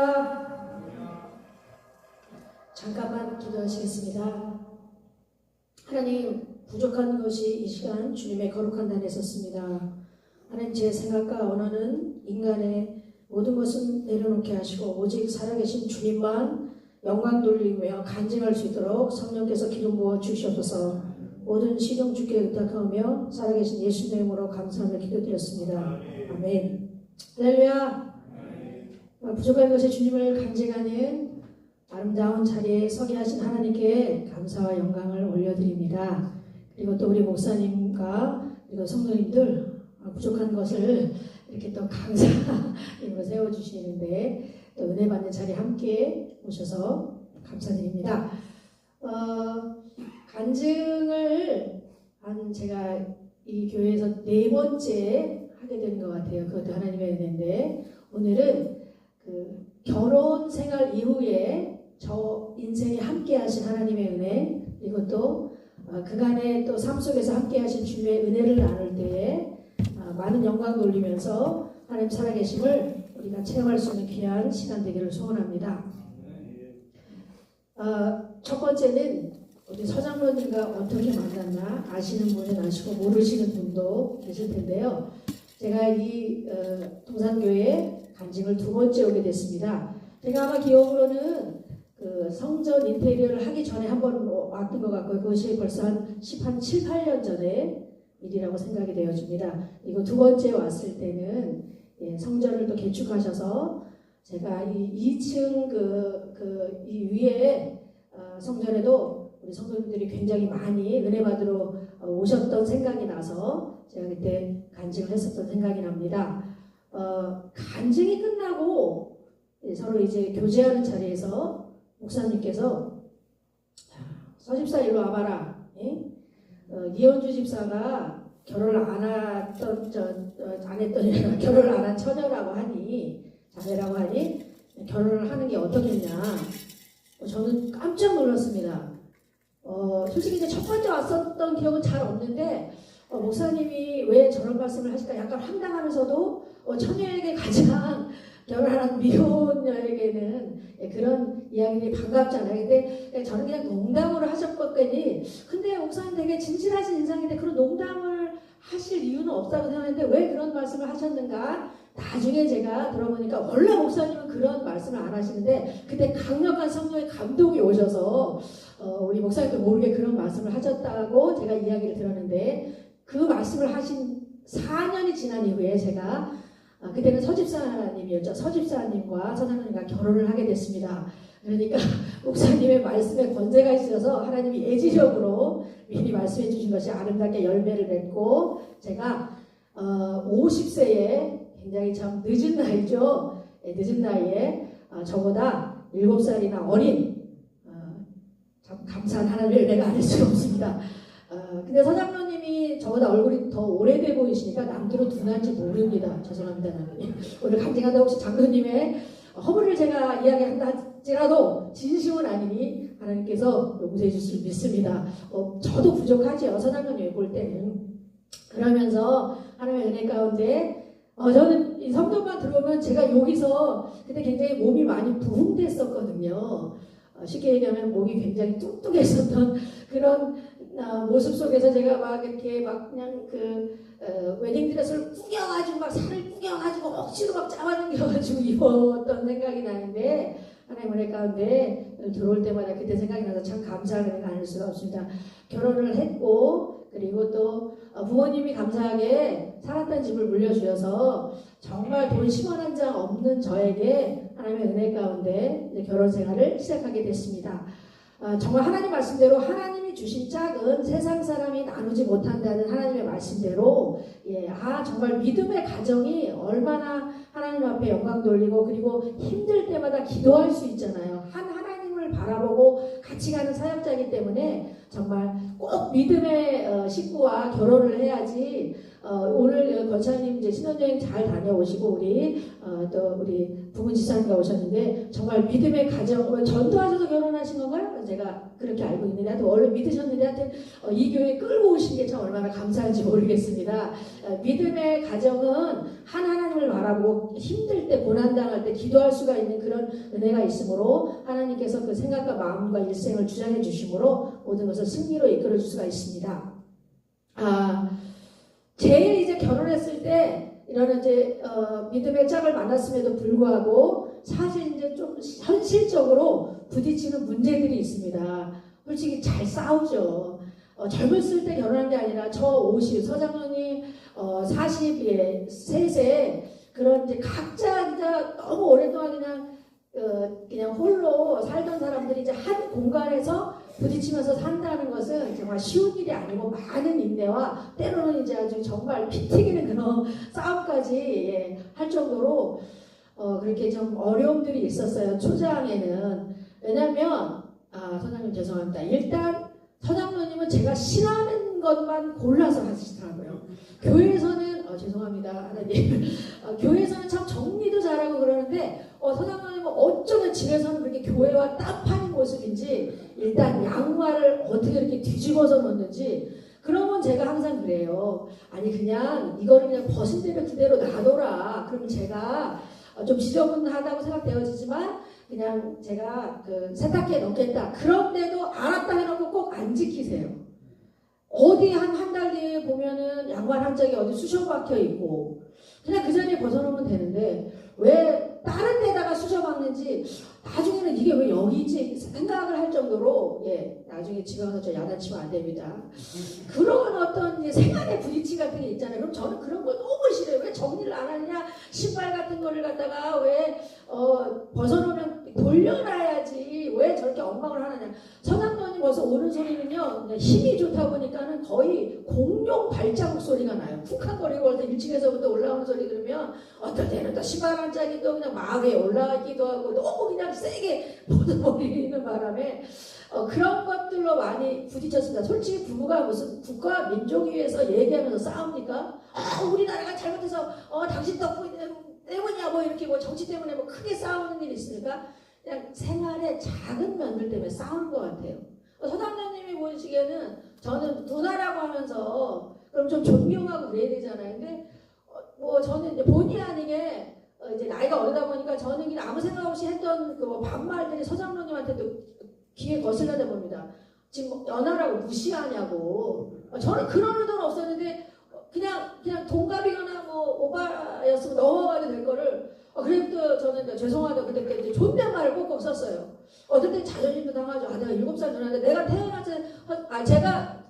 할렐루야. 잠깐만 기도하시겠습니다. 하나님, 부족한 것이 이 시간 주님의 거룩한 단에 섰습니다. 하나님, 제 생각과 언어는 인간의 모든 것은 내려놓게 하시고 오직 살아계신 주님만 영광 돌리며 간증할 수 있도록 성령께서 기름 부어 주시옵소서. 모든 시경 주께 의탁하며 살아계신 예수님의 이름으로 감사하며 기도드렸습니다. 아멘. 할렐루야. 부족한 것에 주님을 간증하는 아름다운 자리에 서게 하신 하나님께 감사와 영광을 올려드립니다. 그리고 또 우리 목사님과 그리고 성도님들 부족한 것을 이렇게 또 강사님으로 세워주시는데 또 은혜 받는 자리에 함께 오셔서 감사드립니다. 간증을 제가 이 교회에서 4번째 하게 된 것 같아요. 그것도 하나님의 은혜인데 오늘은 그 결혼 생활 이후에 저 인생에 함께 하신 하나님의 은혜, 그리고 또 그간의 또 삶 속에서 함께 하신 주님의 은혜를 나눌 때에 많은 영광 돌리면서 하나님 살아계심을 우리가 체험할 수 있는 귀한 시간 되기를 소원합니다. 첫 번째는 우리 서장로님과 어떻게 만났나 아시는 분은 아시고 모르시는 분도 계실 텐데요. 제가 이 동산교회에 간증을 2번째 오게 됐습니다. 제가 아마 기억으로는 그 성전 인테리어를 하기 전에 한번 왔던 것 같고요. 그것이 벌써 한 7, 8년 전에 일이라고 생각이 되어집니다. 이거 2번째 왔을 때는 성전을 또 개축하셔서 제가 이 2층 이 위에 성전에도 우리 성도님들이 굉장히 많이 은혜 받으러 오셨던 생각이 나서 제가 그때 간증을 했었던 생각이 납니다. 간증이 끝나고 서로 이제 교제하는 자리에서 목사님께서 서집사 일로 와봐라. 이현주 집사가 결혼을 안 했던 결혼을 안 한 처녀라고 하니 자매라고 하니 결혼을 하는 게 어떻겠냐. 저는 깜짝 놀랐습니다. 솔직히 이제 첫 번째 왔었던 기억은 잘 없는데 목사님이 왜 저런 말씀을 하실까 약간 황당하면서도 처녀에게 가장 결혼한 미혼녀에게는 그런 이야기들이 반갑잖아요. 근데 저는 그냥 농담으로 하셨거든요. 근데 목사님 되게 진실하신 인상인데 그런 농담을 하실 이유는 없다고 생각했는데 왜 그런 말씀을 하셨는가? 나중에 제가 들어보니까 원래 목사님은 그런 말씀을 안 하시는데 그때 강력한 성령의 감동이 오셔서 우리 목사님도 모르게 그런 말씀을 하셨다고 제가 이야기를 들었는데 그 말씀을 하신 4년이 지난 이후에 제가 그때는 서집사님이었죠. 서집사님과 서장님과 결혼을 하게 됐습니다. 그러니까 목사님의 말씀에 권세가 있어서 하나님이 예지력으로 미리 말씀해 주신 것이 아름답게 열매를 맺고 제가 50세에 굉장히 참 늦은 나이죠. 늦은 나이에 저보다 7살이나 어린 참 감사한 하나님을 내가 안 할 수가 없습니다. 근데 서장로님이 저보다 얼굴이 더 오래돼 보이시니까 남들은 둔한지 모릅니다. 죄송합니다. 나는. 오늘 간증하다 혹시 장로님의 허물을 제가 이야기한다 할지라도 진심은 아니니 하나님께서 용서해 주실 줄 믿습니다. 저도 부족하죠. 서장로님 볼 때는. 그러면서 하나님의 은혜 가운데 저는 이 성전만 들어오면 제가 여기서 그때 굉장히 몸이 많이 부흥됐었거든요. 쉽게 얘기하면 몸이 굉장히 뚱뚱했었던 그런 모습 속에서 제가 막 이렇게 막 그냥 웨딩드레스를 꾸겨가지고 막 살을 꾸겨가지고 억지로 막 잡아당겨가지고 입었던 생각이 나는데 하나님 은혜 가운데 들어올 때마다 그때 생각이 나서 참 감사하게 아닐 수가 없습니다. 결혼을 했고 그리고 또 부모님이 감사하게 살았던 집을 물려주셔서 정말 돈 10원 한 장 없는 저에게 하나님의 은혜 가운데 이제 결혼 생활을 시작하게 됐습니다. 정말 하나님 말씀대로 하나님이 주신 짝은 세상 사람이 나누지 못한다는 하나님의 말씀대로 정말 믿음의 가정이 얼마나 하나님 앞에 영광 돌리고 그리고 힘들 때마다 기도할 수 있잖아요. 하나님을 바라보고 같이 가는 사역자이기 때문에 정말 꼭 믿음의 식구와 결혼을 해야지. 오늘 권사님 이제 신혼여행 잘 다녀오시고 또 우리 부분 지사님과 오셨는데 정말 믿음의 가정 전도하셔서 결혼하신 건가요? 제가 그렇게 알고 있는데 하여튼 원래 믿으셨는데 하여튼 이 교회 끌고 오신 게 참 얼마나 감사한지 모르겠습니다. 믿음의 가정은 하나님을 바라보고 힘들 때 고난당할 때 기도할 수가 있는 그런 은혜가 있으므로 하나님께서 그 생각과 마음과 일생을 주장해 주심으로 모든 것을 승리로 이끌어 줄 수가 있습니다. 제일 이제 결혼했을 때 이런 이제 믿음의 짝을 만났음에도 불구하고 사실 이제 좀 현실적으로 부딪히는 문제들이 있습니다. 솔직히 잘 싸우죠. 젊었을 때 결혼한 게 아니라 저 50, 서장로님 43세 그런 이제 각자 진짜 너무 오랫동안 그냥 홀로 살던 사람들이 이제 한 공간에서 부딪히면서 산다는 것은 정말 쉬운 일이 아니고 많은 인내와 때로는 이제 아주 정말 피 튀기는 그런 싸움까지 할 정도로 그렇게 좀 어려움들이 있었어요. 초장에는. 왜냐면 선장님 죄송합니다. 일단 서장로님은 제가 싫어하는 것만 골라서 하시더라고요. 교회에서는 죄송합니다 하나님 교회에서는 참 정리도 잘하고 그러는데 서장로님은 어쩌면 집에서는 그렇게 교회와 딴판인 모습인지 일단 양말을 어떻게 이렇게 뒤집어서 놓는지 그런 건 제가 항상 그래요. 아니 그냥 이거를 그냥 벗은 대로 그대로 놔둬라. 그러면 제가 좀 지저분하다고 생각되어지지만 그냥 제가 그 세탁기에 넣겠다. 그런데도 알았다 해놓고 꼭 안 지키세요. 어디 한 달 뒤에 보면은 양말 한 짝이 어디 쑤셔 박혀 있고 그냥 그 자리에 벗어놓으면 되는데 왜 다른 데다가 쑤셔 박는지 나중에는 이게 왜 여기 있지 생각을 할 정도로 나중에 집에 가서 저 야단치면 안 됩니다. 그런 어떤 이제 생활의 부딪힘 같은 게 있잖아요. 그럼 저는 그런 거 너무 싫어요. 왜 정리를 안 하느냐 신발 같은 거를 갖다가 왜 벗어놓으면 돌려놔야지 왜 저렇게 엉망을 하느냐. 서장로님 벌써 오른손이는요 힘이 좋다 보니까는 거의 공룡 발자국 소리가 나요. 쿵쾅거리고 벌써 1층에서부터 올라오는 소리 들으면 어떨 때는 또 신발 한 짝이 또 그냥 막 위에 올라가기도 하고 너무 그냥 세게 벗어버리는 바람에 그런 것들로 많이 부딪혔습니다. 솔직히 부부가 무슨 국가 민족을 위해서 얘기하면서 싸웁니까? 우리나라가 잘못해서 당신 덕분 때문이야 뭐 이렇게 뭐 정치 때문에 뭐 크게 싸우는 일이 있으니까 그냥 생활의 작은 면들 때문에 싸우는 것 같아요. 서장로님이 보시기에는 저는 누나라고 하면서 그럼 좀 존경하고 그래야 되잖아요. 근데 뭐 저는 이제 본의 아니게 이제 나이가 어리다 보니까 저는 그냥 아무 생각 없이 했던 그 반말들이 서장로님한테도 귀에 거슬려다 봅니다. 지금 연하라고 무시하냐고. 저는 그런 의도는 없었는데 그냥 동갑이거나 뭐 오바였으면 넘어가도 될 거를 그래도 저는 죄송하다고 그때 이제 존댓말을 꼭꼭 썼어요. 어떨 때 자존심도 당하죠. 내가 7살 누나인데 내가 제가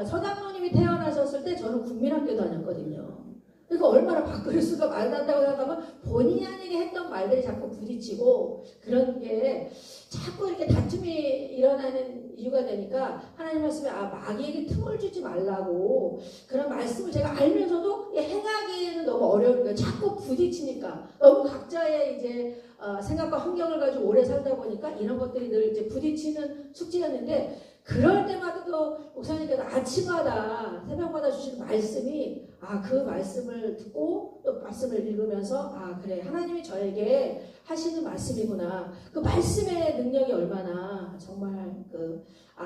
서장로님이 태어나셨을 때 저는 국민학교 다녔거든요. 그러니까 얼마나 바꿀 수가 말도 안 된다고 생각하면 본의 아니게 했던 말들이 자꾸 부딪히고 그런 게 자꾸 이렇게 다툼이 일어나는 이유가 되니까 하나님 말씀에 마귀에게 틈을 주지 말라고 그런 말씀을 제가 알면서도 행하기에는 너무 어려운 거예요. 자꾸 부딪히니까 너무 각자의 이제 생각과 환경을 가지고 오래 살다 보니까 이런 것들이 늘 이제 부딪히는 숙제였는데 그럴 때마다 또 목사님께서 아침마다 새벽마다 주시는 말씀이 그 말씀을 듣고 또 말씀을 읽으면서 그래 하나님이 저에게 하시는 말씀이구나. 그 말씀의 능력이 얼마나 정말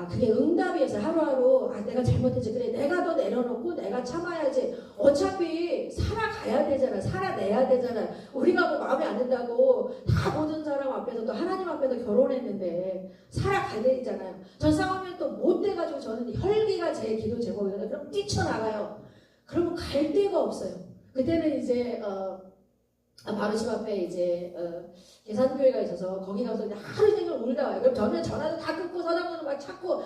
그게 응답이었어요. 하루하루 내가 잘못했지. 그래 내가 더 내려놓고 내가 참아야지. 어차피 살아가야 되잖아. 살아내야 되잖아. 우리가 뭐 마음에 안 든다고 다 모든 사람 앞에서 또 하나님 앞에서 결혼했는데 살아가야 되잖아요. 전 싸우면 또 못 돼가지고 저는 혈기가 제 기도 제목이거든요. 그럼 뛰쳐나가요. 그러면 갈 데가 없어요. 그때는 이제 바로 집 앞에 이제 계산교회가 있어서 거기 가서 이제 하루 종일 울다 와요. 그럼 저는 전화도 다 끊고 서장로님 막 찾고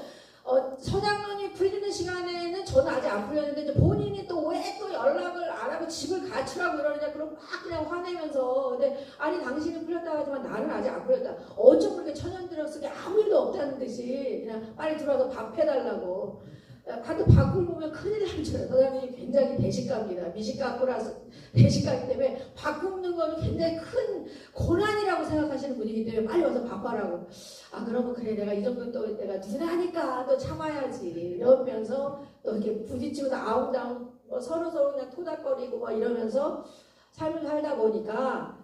서장로님 풀리는 시간에는 저는 아직 안 풀렸는데 이제 본인이 또 왜 또 연락을 안 하고 집을 가출하고 이러느냐 그럼 막 그냥 화내면서 근데 아니 당신은 풀렸다고 하지만 나는 아직 안 풀렸다. 어쩜 그렇게 천연드럭 속에 아무 일도 없다는 듯이 그냥 빨리 들어와서 밥 해달라고 하도 밖을 보면 큰일 나죠. 사장님이 굉장히 대식가입니다. 미식가꾸라서 대식가이기 때문에 밥 굽는 거는 굉장히 큰 고난이라고 생각하시는 분이기 때문에 빨리 와서 밥 하라고. 아 그러면 그래 내가 이 정도 또 내가 눈에 하니까 또 참아야지 이러면서 또 이렇게 부딪히고 아웅다웅 서로 그냥 토닥거리고 막 이러면서 삶을 살다 보니까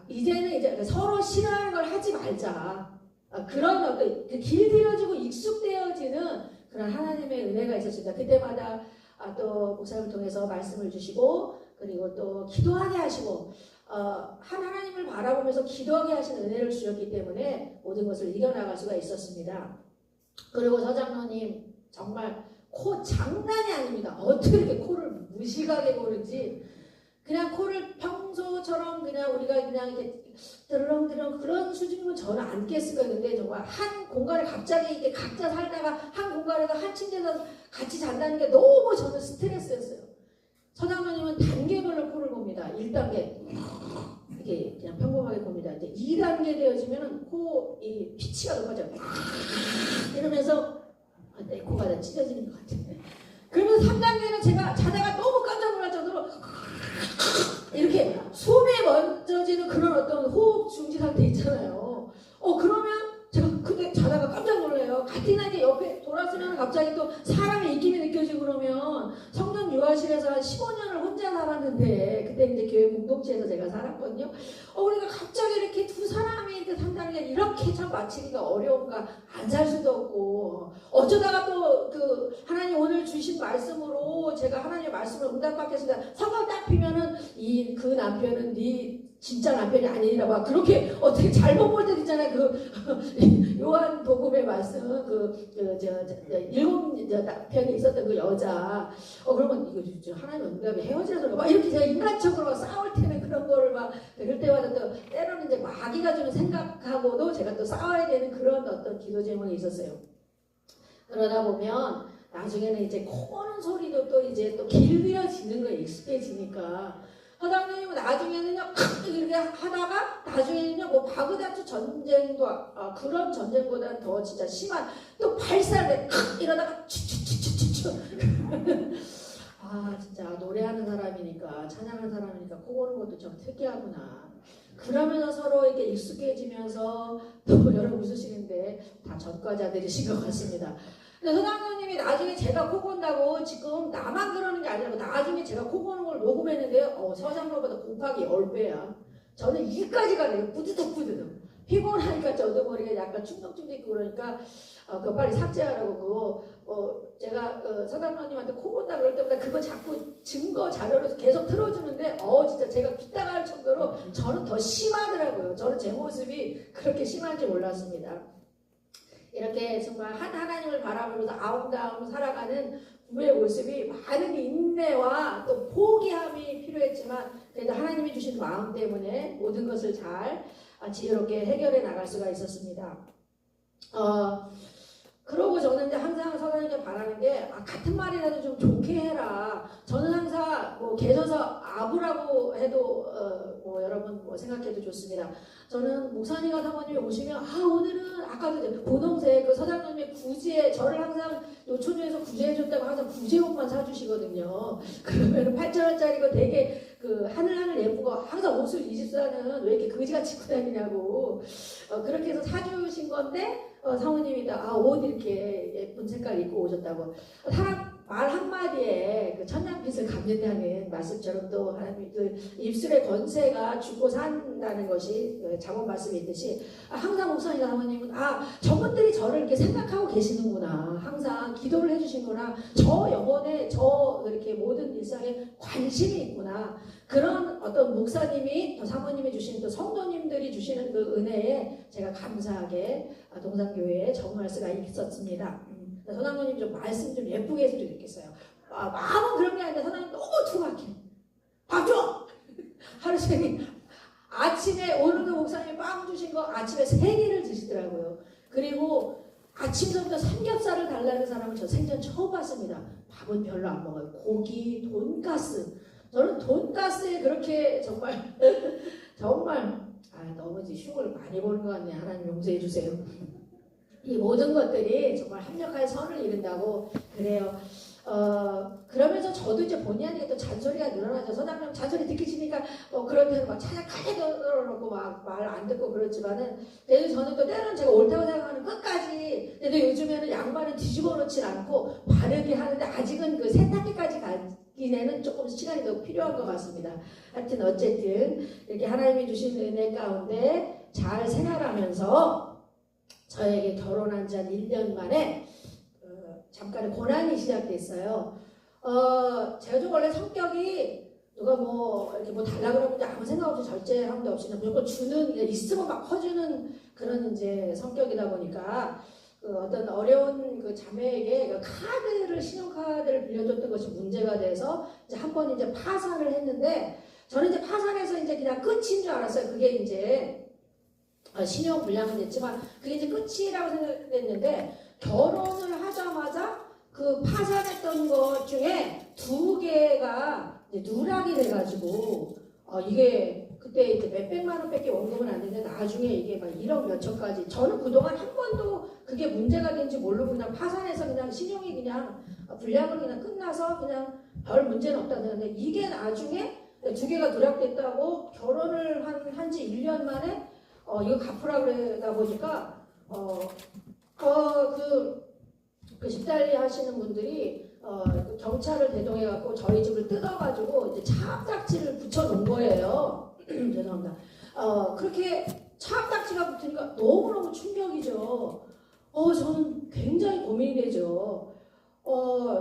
이제는 이제 서로 싫어하는 걸 하지 말자. 그런 어떤 길들여지고 익숙되어지는 그런 하나님의 은혜가 있었습니다. 그때마다 또 목사님을 통해서 말씀을 주시고 그리고 또 기도하게 하시고 하나님을 바라보면서 기도하게 하시는 은혜를 주셨기 때문에 모든 것을 이겨나갈 수가 있었습니다. 그리고 서장로님 정말 코 장난이 아닙니다. 어떻게 이렇게 코를 무식하게 고는지 그냥 코를 평소처럼 그냥 우리가 그냥 이렇게 드르렁드렁 그런 수준이면 저는 안 깼을 거였는데 정말 한 공간에 갑자기 이렇게 각자 살다가 한 공간에서 한 침대에서 같이 잔다는 게 너무 저는 스트레스였어요. 서장로님은 단계별로 코를 봅니다. 1단계 이렇게 그냥 평범하게 봅니다. 이제 2단계 되어지면은 코 이 피치가 높아져요. 이러면서 내 코가 다 찢어지는 것 같아. 그러면 3단계는 제가 자다가 너무 깜짝 놀랄 정도로 이렇게 숨이 멎어지는 그런 어떤 호흡 중지 상태 있잖아요. 그러면 제가 그때 자다가 깜짝 놀라요. 같은 옆에 돌았으면 갑자기 또 사람의 입김이 느껴지고 그러면 성전 유아실에서 한 15년을 혼자 살았는데 그때 이제 교회 공동체에서 제가 살았거든요. 그러니까 갑자기 이렇게 두 사람이 이렇게 산다는 게 이렇게 참 맞추기가 어려운가 안 살 수도 없고 어쩌다가 또 그 하나님 오늘 주신 말씀으로 제가 하나님의 말씀을 응답받겠습니다. 성경 딱 피면은 그 남편은 네 진짜 남편이 아니라 막 그렇게 어떻게 잘못 볼 때도 있잖아요. 그 요한 복음의 말씀 일곱 남편이 있었던 그 여자 그러면 이거 하나님 응답이 헤어지라서 막 이렇게 제가 인간적으로 막 싸울 때는 그런 거를 막 그럴 때마다 또 때로는 이제 마귀가 주는 생각하고도 제가 또 싸워야 되는 그런 어떤 기도 제목이 있었어요. 그러다 보면 나중에는 이제 코 고는 소리도 또 이제 또 길들여지는 거에 익숙해지니까 서장님은 나중에는요 이렇게 하다가 나중에는요 뭐 바그다드 전쟁도 그런 전쟁보다는 더 진짜 심한 또 발사를 이러다가 추추추추추추 진짜 노래하는 사람이니까 찬양하는 사람이니까 코 고는 것도 좀 특이하구나. 그러면서 서로 이렇게 익숙해지면서 또 여러분 웃으시는데 다 전과자들이신 것 같습니다. 근데 서장로님이 나중에 제가 코 곤다고 지금 나만 그러는 게 아니라 나중에 제가 코 고는 걸 녹음했는데요. 서장로보다 곱하기 10배야. 저는 이까지 가네요. 뿌드득뿌드득. 피곤하니까 저도 모르게 약간 충동증도 있고 그러니까 그거 빨리 삭제하라고 그거 제가 서장로님한테 코 곤다 그럴 때마다 그거 자꾸 증거 자료로 계속 틀어주는데 진짜 제가 귀따가 할 정도로 저는 더 심하더라고요. 저는 제 모습이 그렇게 심한지 몰랐습니다. 이렇게 정말 하나님을 바라보면서 아웅다웅 살아가는 부부의 모습이 많은 인내와 또 포기함이 필요했지만 그래도 하나님이 주신 마음 때문에 모든 것을 잘 지혜롭게 해결해 나갈 수가 있었습니다. 그러고 저는 이제 항상 서장님께 바라는 게 같은 말이라도 좀 좋게 해라. 저는 항상 뭐 계셔서 아부라고 해도 뭐 여러분 뭐 생각해도 좋습니다. 저는 목사님과 사모님이 오시면 오늘은 아까도 고동세 그 서장님의 구제 저를 항상 노초주에서 구제해줬다고 항상 구제옷만 사주시거든요. 그러면 8,000원짜리고 되게 그 하늘하늘 예쁘고 항상 옷을 24는 왜 이렇게 거지같이 입고 다니냐고 그렇게 해서 사주신 건데 사모님이 옷 이렇게 예쁜 색깔 입고 오셨다고 사람 말 한마디에 그 천냥빚을 갚는다는 말씀처럼 또 하나님 그 입술의 권세가 죽고 산다는 것이 잠언 말씀이 있듯이 항상 목사님과 사모님은 저분들이 저를 이렇게 생각하고 계시는구나. 항상 기도를 해주시는구나. 저 영혼에 저 이렇게 모든 일상에 관심이 있구나. 그런 어떤 목사님이 또 사모님이 주시는 또 성도님들이 주시는 그 은혜에 제가 감사하게 동산교회에 적응할 수가 있었습니다. 서장로님 좀 말씀 좀 예쁘게 했으면 좋겠어요. 마음은 그런 게 아닌데 서장님 너무 투박해. 밥 줘! 하루 종일 아침에 오늘도 목사님이 빵 주신 거 아침에 3개를 드시더라고요. 그리고 아침부터 삼겹살을 달라는 사람은 저 생전 처음 봤습니다. 밥은 별로 안 먹어요. 고기, 돈가스. 저는 돈가스에 그렇게 정말 정말 너무 흉을 많이 보는 것 같네. 하나님 용서해 주세요. 이 모든 것들이 정말 합력하여 선을 이룬다고 그래요. 그러면서 저도 이제 본의 아니게 또 잔소리가 늘어나죠. 서장님 잔소리 듣기 싫으니까 그럴 때는 막 차량까지 들어놓고 막 말 안 듣고 그렇지만은 그래도 저는 또 때로는 제가 옳다고 생각하는 끝까지 그래도 요즘에는 양말은 뒤집어 놓질 않고 바르게 하는데 아직은 그 세탁기까지 가기에는 조금 시간이 더 필요한 것 같습니다. 하여튼 어쨌든 이렇게 하나님이 주신 은혜 가운데 잘 생활하면서 저에게 결혼한 지 한 1년 만에 잠깐의 고난이 시작됐어요. 제가 좀 원래 성격이 누가 이렇게 달라고 그러면 아무 생각 없이 절제함도 없이 무조건 주는, 있으면 막 퍼주는 그런 이제 성격이다 보니까 어떤 어려운 그 자매에게 신용카드를 빌려줬던 것이 문제가 돼서 이제 한 번 이제 파산을 했는데 저는 이제 파산해서 이제 그냥 끝인 줄 알았어요. 그게 이제 신용 불량은 됐지만 그게 이제 끝이라고 생각했는데 결혼을 하자마자 그 파산했던 것 중에 2개가 누락이 돼가지고 이게 그때 이제 몇백만 원밖에 원금은 안 되는데 나중에 이게 막 1억 몇천까지 저는 그동안 한 번도 그게 문제가 된지 모르고 그냥 파산해서 그냥 신용이 그냥 불량으로 그냥 끝나서 그냥 별 문제는 없다 생각했는데 이게 나중에 2개가 누락됐다고 결혼을 한 지 1년 만에 이거 갚으라 그러다 보니까 그 집달리 하시는 분들이 그 경찰을 대동해갖고 저희 집을 뜯어가지고 이제 차압딱지를 붙여놓은 거예요. 죄송합니다. 그렇게 차압딱지가 붙으니까 너무너무 충격이죠. 저는 굉장히 고민이 되죠.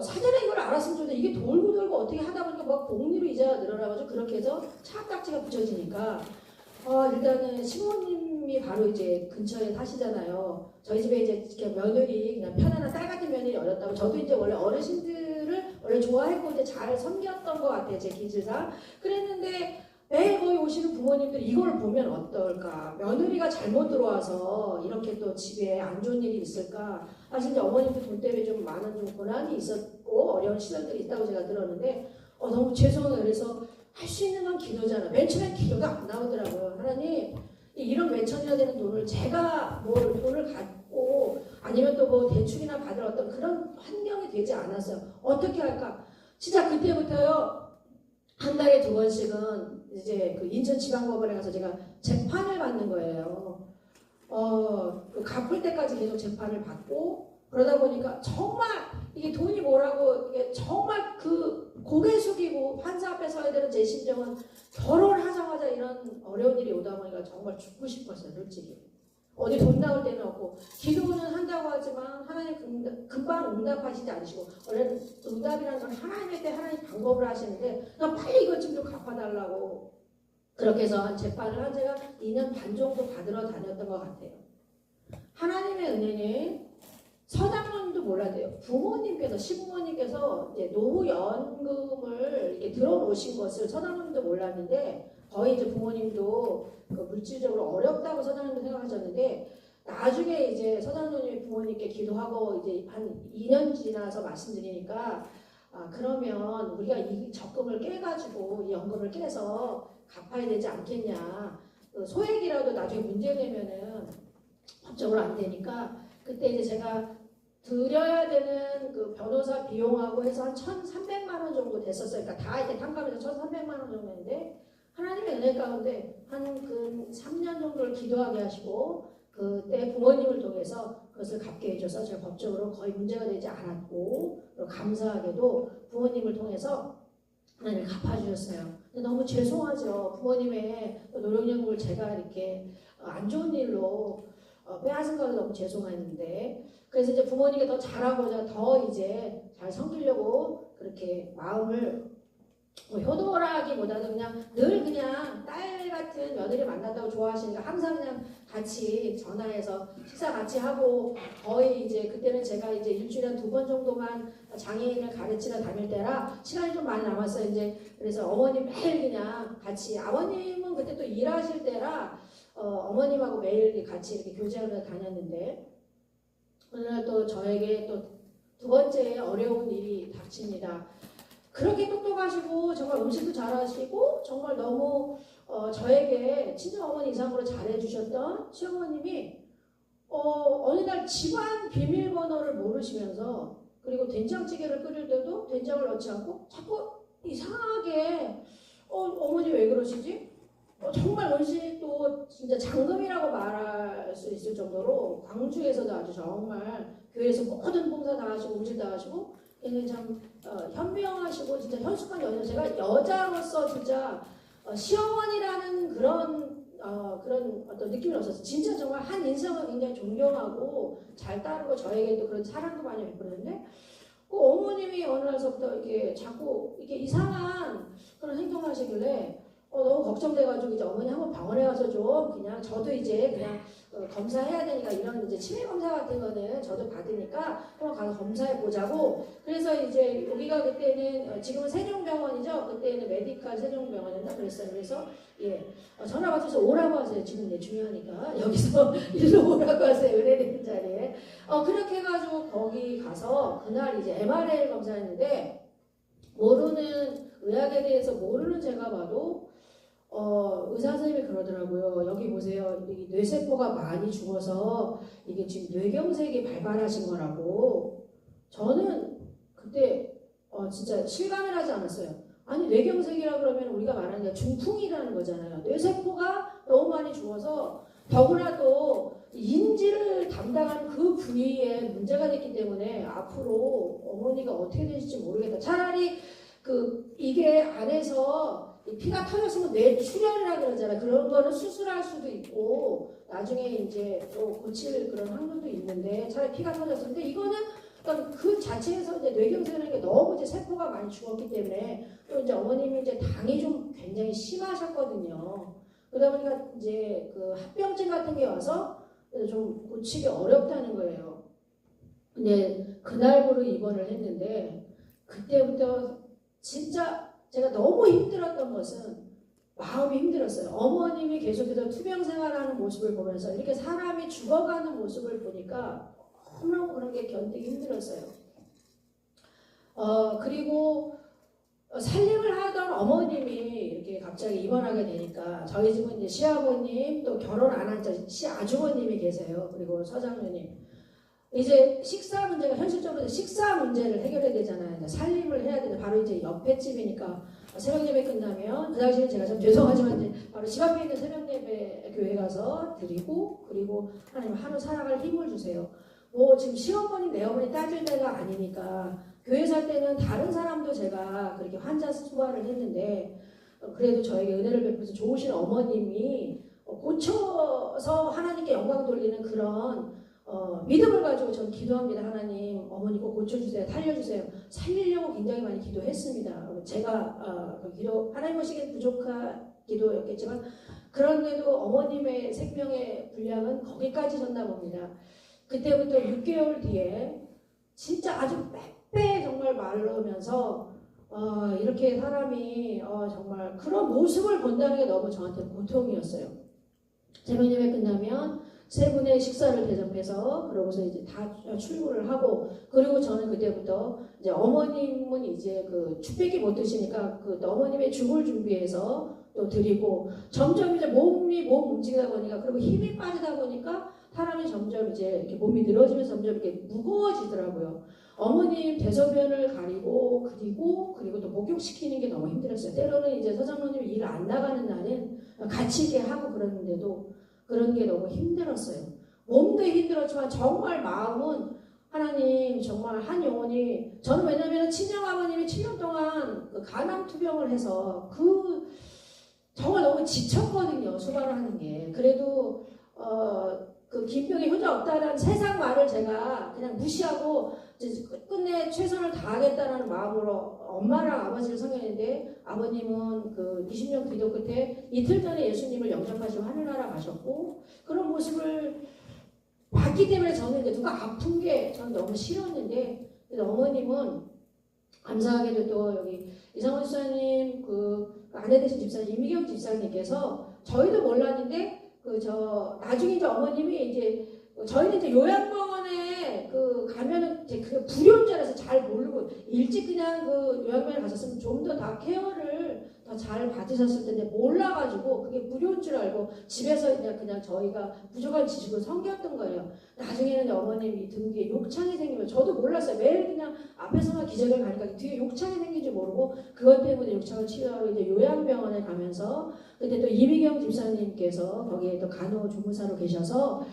사전에 이걸 알았으면 좋은데 이게 돌고 돌고 어떻게 하다 보니까 막 복리로 이자가 늘어나가지고 그렇게 해서 차압딱지가 붙여지니까 일단은 시부모님이 바로 이제 근처에 사시잖아요. 저희 집에 이제 며느리, 그냥 편안한 딸 같은 며느리 어렸다고. 저도 이제 원래 어르신들을 원래 좋아했고 이제 잘 섬겼던 것 같아요. 제 기질상. 그랬는데 매일 거기 오시는 부모님들이 이걸 보면 어떨까? 며느리가 잘못 들어와서 이렇게 또 집에 안 좋은 일이 있을까? 사실 이제 어머님도 돈 때문에 좀 많은 좀 고난이 있었고 어려운 시절들이 있다고 제가 들었는데 너무 죄송해요. 그래서 할 수 있는 건 기도잖아. 맨 처음엔 기도가 안 나오더라고요. 하나님, 이런 몇천이나 되는 돈을 제가 돈을 갖고 아니면 또 대출이나 받을 어떤 그런 환경이 되지 않았어요. 어떻게 할까? 진짜 그때부터요. 한 달에 2번씩은 이제 그 인천지방법원에 가서 제가 재판을 받는 거예요. 그 갚을 때까지 계속 재판을 받고 그러다 보니까 정말 이게 돈이 뭐라고 이게 정말 그 고개 숙이고 판사 앞에 서야 되는 제 심정은 결혼하자마자 이런 어려운 일이 오다 보니까 정말 죽고 싶었어요. 솔직히 어디 돈 나올 때는 없고 기도는 한다고 하지만 하나님 금방 응답하시지 않으시고 원래는 응답이라는 건 하나님의 때 하나님 방법을 하시는데 그냥 빨리 이것 좀 갚아달라고 그렇게 해서 한 재판을 한 제가 2년 반 정도 받으러 다녔던 것 같아요. 하나님의 은혜는 서장님도 몰라도요. 부모님께서 시부모님께서 이제 노후연금을 이렇게 들어놓으신 것을 서장님도 몰랐는데 거의 이제 부모님도 그 물질적으로 어렵다고 서장님도 생각하셨는데 나중에 이제 서장님이 부모님께 기도하고 이제 한 2년 지나서 말씀드리니까 그러면 우리가 이 적금을 깨가지고 이 연금을 깨서 갚아야 되지 않겠냐. 소액이라도 나중에 문제되면은 법적으로 안 되니까 그때 이제 제가 드려야 되는 그 변호사 비용하고 해서 한 1,300만 원 정도 됐었어요. 그러니까 다 이렇게 탕감해서 1,300만 원 정도 했는데 하나님의 은혜 가운데 한 그 3년 정도를 기도하게 하시고 그때 부모님을 통해서 그것을 갚게 해줘서 제가 법적으로 거의 문제가 되지 않았고 감사하게도 부모님을 통해서 하나님 갚아주셨어요. 근데 너무 죄송하죠. 부모님의 노령연금을 제가 이렇게 안 좋은 일로 빼앗은 거는 너무 죄송했는데 그래서 이제 부모님께 더 잘하고자 더 이제 잘 섬기려고 그렇게 마음을 효도라기보다는 그냥 늘 그냥 딸 같은 며느리 만난다고 좋아하시니까 항상 그냥 같이 전화해서 식사 같이 하고 거의 이제 그때는 제가 이제 일주일에 한 2번 정도만 장애인을 가르치러 다닐 때라 시간이 좀 많이 남았어요. 이제 그래서 어머님 매일 그냥 같이 아버님은 그때 또 일하실 때라 어머님하고 매일 같이 이렇게 교제하러 다녔는데 어느 날 또 저에게 또 2번째 어려운 일이 닥칩니다. 그렇게 똑똑하시고 정말 음식도 잘하시고 정말 너무 저에게 친정어머니 이상으로 잘해주셨던 시어머님이 어느 날 집안 비밀번호를 모르시면서 그리고 된장찌개를 끓일 때도 된장을 넣지 않고 자꾸 이상하게 어머니 왜 그러시지? 정말 음식도 진짜 장금이라고 말할 수 있을 정도로 광주에서도 아주 정말 교회에서 모든 봉사 다 하시고 음식 다 하시고 굉장히 참 현명하시고 진짜 현숙한 여자. 제가 여자로서 진짜 시어머니라는 그런 어떤 느낌이 없었어요. 진짜 정말 한 인성을 굉장히 존경하고 잘 따르고 저에게 또 그런 사랑도 많이 베풀었는데 어머님이 어느 날서부터 이렇게 자꾸 이렇게 이상한 그런 행동을 하시길래 너무 걱정돼가지고 이제 어머니 한번 병원에 가서 좀 그냥 저도 이제 그냥 검사해야 되니까 이런 이제 치매 검사 같은 거는 저도 받으니까 한번 가서 검사해 보자고. 그래서 이제 여기가 그때는 지금은 세종병원이죠. 그때는 메디칼 세종병원이었나 그랬어요. 그래서 전화 받아서 오라고 하세요. 지금 이제 중요하니까 여기서 일로 오라고 하세요. 은혜되는 자리에. 그렇게 해가지고 거기 가서 그날 이제 MRI 검사했는데 모르는 의학에 대해서 모르는 제가 봐도 의사 선생님이 그러더라고요. 여기 보세요. 이 뇌세포가 많이 죽어서 이게 지금 뇌경색이 발발하신 거라고. 저는 그때 진짜 실감을 하지 않았어요. 아니 뇌경색이라 그러면 우리가 말하는 게 중풍이라는 거잖아요. 뇌세포가 너무 많이 죽어서 더구나 또 인지를 담당하는 그 부위에 문제가 됐기 때문에 앞으로 어머니가 어떻게 되실지 모르겠다. 차라리 이게 안에서 피가 터졌으면 뇌출혈이라 그러잖아요. 그런 거는 수술할 수도 있고 나중에 이제 또 고칠 그런 확률도 있는데 차라리 피가 터졌는데 이거는 그 자체에서 이제 뇌경색이라는 게 너무 이제 세포가 많이 죽었기 때문에 또 이제 어머님이 이제 당이 좀 굉장히 심하셨거든요. 그러다 보니까 이제 그 합병증 같은 게 와서 좀 고치기 어렵다는 거예요. 근데 그날부로 입원을 했는데 그때부터 진짜 제가 너무 힘들었던 것은 마음이 힘들었어요. 어머님이 계속해서 투병 생활하는 모습을 보면서 이렇게 사람이 죽어가는 모습을 보니까 너무너무 그런 게 견디기 힘들었어요. 그리고 살림을 하던 어머님이 이렇게 갑자기 입원하게 되니까 저희 집은 이제 시아버님 또 결혼 안 한 시아주버님이 계세요. 그리고 서장녀님. 이제 식사 문제가 현실적으로 식사 문제를 해결해야 되잖아요. 이제 살림을 해야 되는데 바로 이제 옆에 집이니까 새벽 예배 끝나면 그 당시에 제가 좀 죄송하지만 이제 바로 집 앞에 있는 새벽 예배 교회 가서 드리고 그리고 하나님 하루 살아갈 힘을 주세요. 뭐 지금 시어머니 내어머니 따질 때가 아니니까 교회 살 때는 다른 사람도 제가 그렇게 환자 수발을 했는데 그래도 저에게 은혜를 베풀어서 좋으신 어머님이 고쳐서 하나님께 영광 돌리는 그런 믿음을 가지고 전 기도합니다. 하나님 어머니 꼭 고쳐주세요. 살려주세요. 살리려고 굉장히 많이 기도했습니다. 제가 기도 하나님 오시기엔 부족한 기도였겠지만 그런데도 어머님의 생명의 분량은 거기까지 졌나 봅니다. 그때부터 6개월 뒤에 진짜 아주 빼빼 정말 마르면서 이렇게 사람이 정말 그런 모습을 본다는 게 너무 저한테 고통이었어요. 새벽 예배 끝나면 세 분의 식사를 대접해서 그러고서 이제 다 출근을 하고 그리고 저는 그때부터 이제 어머님은 이제 그 축배기 못 드시니까 그 어머님의 죽을 준비해서 또 드리고 점점 이제 몸 움직이다 보니까 그리고 힘이 빠지다 보니까 사람이 점점 이제 이렇게 몸이 늘어지면서 점점 이렇게 무거워지더라고요. 어머님 대소변을 가리고 그리고 또 목욕시키는 게 너무 힘들었어요. 때로는 이제 서장로님이 일 안 나가는 날은 같이 이렇게 하고 그러는데도 그런 게 너무 힘들었어요. 몸도 힘들었지만 정말 마음은 하나님 정말 한 영혼이 저는 왜냐면 친정아버님이 7년 동안 그 간암 투병을 해서 정말 너무 지쳤거든요. 수발을 하는 게. 그래도 그 김병이 혼자 없다라는 세상 말을 제가 그냥 무시하고 끝내 최선을 다하겠다는 마음으로 엄마랑 아버지를 섬겼는데 아버님은 그 20년 기도 끝에 이틀 전에 예수님을 영접하시고 하늘나라 가셨고 그런 모습을 봤기 때문에 저는 이제 누가 아픈 게 저는 너무 싫었는데 어머님은 감사하게도 또 여기 이상원 집사님 그 아내 되신 집사님 이미경 집사님께서 저희도 몰랐는데 나중에 이제 어머님이 이제 저희는 이제 요양병원에 가면은 이제 그게 불효인 줄 알아서 잘 모르고 일찍 그냥 그 요양병원에 가셨으면 좀 더 다 케어를 더 잘 받으셨을 텐데 몰라가지고 그게 무료인 줄 알고 집에서 그냥 저희가 부족한 지식을 섬겼던 거예요. 나중에는 어머님이 등 뒤에 욕창이 생기면 저도 몰랐어요. 매일 그냥 앞에서만 기저귀를 가니까 뒤에 욕창이 생긴 줄 모르고 그것 때문에 욕창을 치료하러 이제 요양병원에 가면서 그때 또 이미경 집사님께서 거기에 또 간호조무사로 계셔서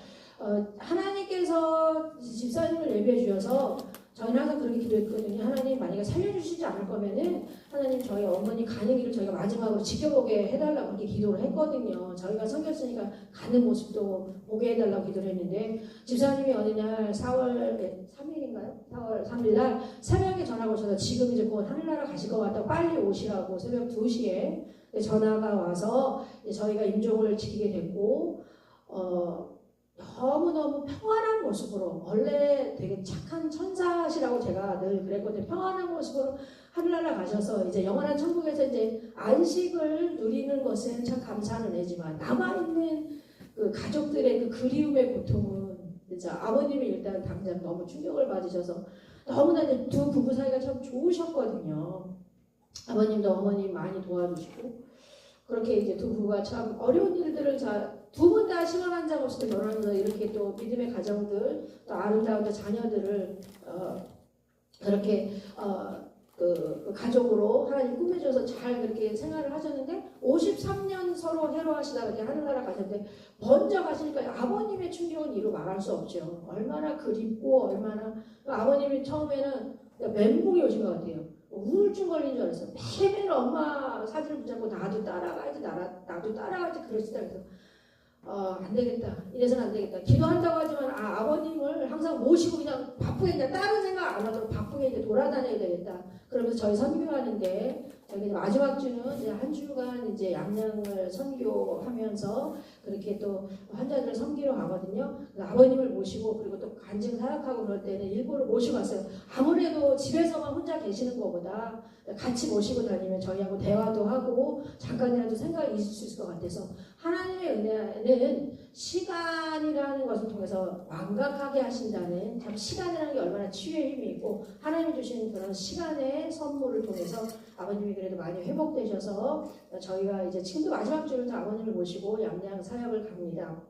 하나님께서 집사님을 예배해 주셔서 저희는 항상 그렇게 기도했거든요. 하나님 만약에 살려주시지 않을 거면은 하나님 저희 어머니 가는 길을 저희가 마지막으로 지켜보게 해달라고 그렇게 기도를 했거든요. 저희가 섬겼으니까 가는 모습도 보게 해달라고 기도를 했는데 집사님이 어느 날 4월 3일인가요? 4월 3일 날 새벽에 전화가 오셔서 지금 이제 곧 하늘나라 가실 것 같다고 빨리 오시라고 새벽 2시에 전화가 와서 저희가 임종을 지키게 됐고 너무너무 평안한 모습으로 원래 되게 착한 천사시라고 제가 늘 그랬거든요. 평안한 모습으로 하늘나라 가셔서 이제 영원한 천국에서 이제 안식을 누리는 것은 참 감사한 은혜지만 남아있는 그 가족들의 그 그리움의 고통은 진짜 아버님이 일단 당장 너무 충격을 받으셔서 너무나 이제 두 부부 사이가 참 좋으셨거든요. 아버님도 어머님 많이 도와주시고 그렇게 이제 두 부부가 참 어려운 일들을 두 분 다 시간 한 장 없이 결혼해서 이렇게 또 믿음의 가정들 또 아름다운 자녀들을 그렇게 그 가족으로 하나님 꾸며줘서 잘 그렇게 생활을 하셨는데 53년 서로 해로하시다가 이렇게 하늘나라 가셨는데 먼저 가시니까 아버님의 충격은 이루 말할 수 없죠. 얼마나 그립고 얼마나 아버님이 처음에는 멘붕이 오신 것 같아요. 우울증 걸린 줄 알았어요. 매일 엄마 사진을 붙잡고 나도 따라가야지 나도 따라가야지 그러시다 그래서 안 되겠다. 이래서는 안 되겠다. 기도한다고 하지만 아버님을 항상 모시고 그냥 바쁘게 그냥 다른 생각 안 하도록 바쁘게 이제 돌아다녀야 되겠다. 그러면서 저희 선교하는데 저희 마지막 주는 이제 한 주간 이제 양양을 선교하면서 그렇게 또 환자들을 섬기러 가거든요. 아버님을 모시고 그리고 또 간증 사역하고 그럴 때는 일부러 모시고 왔어요. 아무래도 집에서만 혼자 계시는 것보다 같이 모시고 다니면 저희하고 대화도 하고 잠깐이라도 생각이 있을 수 있을 것 같아서 하나님의 은혜는 시간이라는 것을 통해서 완강하게 하신다는 참 시간이라는 게 얼마나 치유의 힘이 있고 하나님이 주신 그런 시간의 선물을 통해서 아버님이 그래도 많이 회복되셔서 저희가 이제 지금도 마지막 주를 아버님을 모시고 양양 사역을 갑니다.